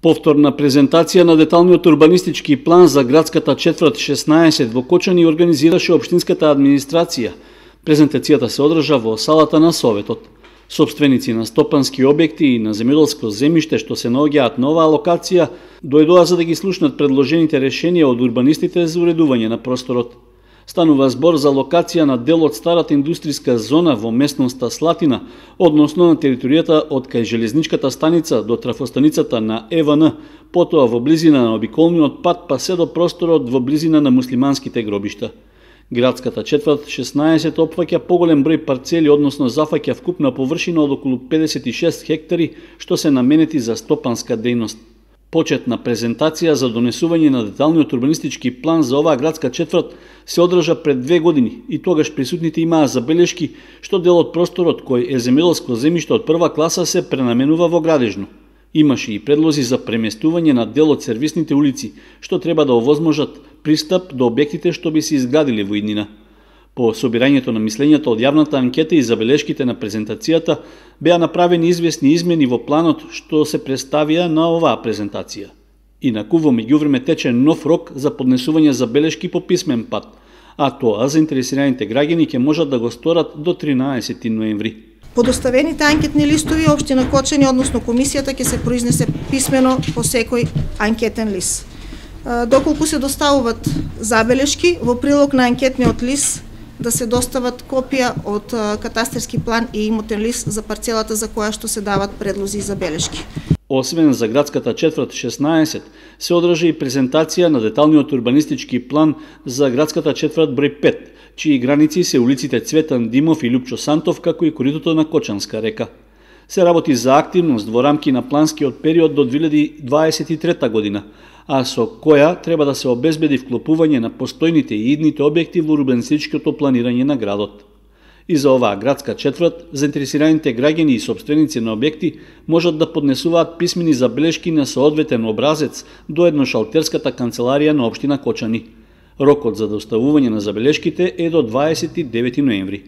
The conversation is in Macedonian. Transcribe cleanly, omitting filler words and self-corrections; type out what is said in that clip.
Повторна презентација на деталниот урбанистички план за градската четврт 16 во Кочани организираше општинската администрација. Презентацијата се одржа во салата на Советот. Сопственици на стопански објекти и на земјоделско земјиште што се наоѓаат на оваа локација дојдоа за да ги слушнат предложените решенија од урбанистите за уредување на просторот. Станува збор за локација на дел од старата индустријска зона во местноста Слатина, односно на територијата од кај железничката станица до трафостаницата на ЕВН, потоа во близина на обиколниот пат па се до просторот во близина на муслиманските гробишта. Градската четврт 16 опфаќа поголем број парцели, односно зафаќа вкупна површина од околу 56 хектари, што се наменети за стопанска дејност. Почетна презентација за донесување на деталниот урбанистички план за оваа градска четврт се одржа пред 2 години и тогаш присутните имаа забелешки што дел од просторот кој е земјоделско земјиште од прва класа се пренаменува во градежно. Имаше и предлози за преместување на дел од сервисните улици, што треба да овозможат пристап до објектите што би се изградили во иднина. По собирањето на мислењата од јавната анкета и забелешките на презентацијата беа направени известни измени во планот што се представија на оваа презентација. Инаку во меѓувреме тече нов рок за поднесување забелешки по писмен пат, а тоа заинтересираните граѓани ќе можат да го сторат до 13 ноември. По доставените анкетни листови, општина Кочани, односно комисијата, ќе се произнесе писмено по секој анкетен лист. Доколку се доставуваат забелешки, во прилог на анкетниот лист да се достават копија од катастерски план и имотен лист за парцелата за која што се дават предлози и забелешки. Освен за градската четврт 16, се одржа и презентација на деталниот урбанистички план за градската четврт број 5, чии граници се улиците Цветан Димов и Лупчо Сантов, како и коритото на Кочанска река. Се работи за активност во рамки на планскиот период до 2023 година, а со која треба да се обезбеди вклопување на постојните и идните објекти во урбанистичкото планирање на градот. И за оваа градска четврт, заинтересираните граѓани и сопственици на објекти можат да поднесуваат писмени забелешки на соодветен образец до едношалтерската канцеларија на општина Кочани. Рокот за доставување на забелешките е до 29 ноември.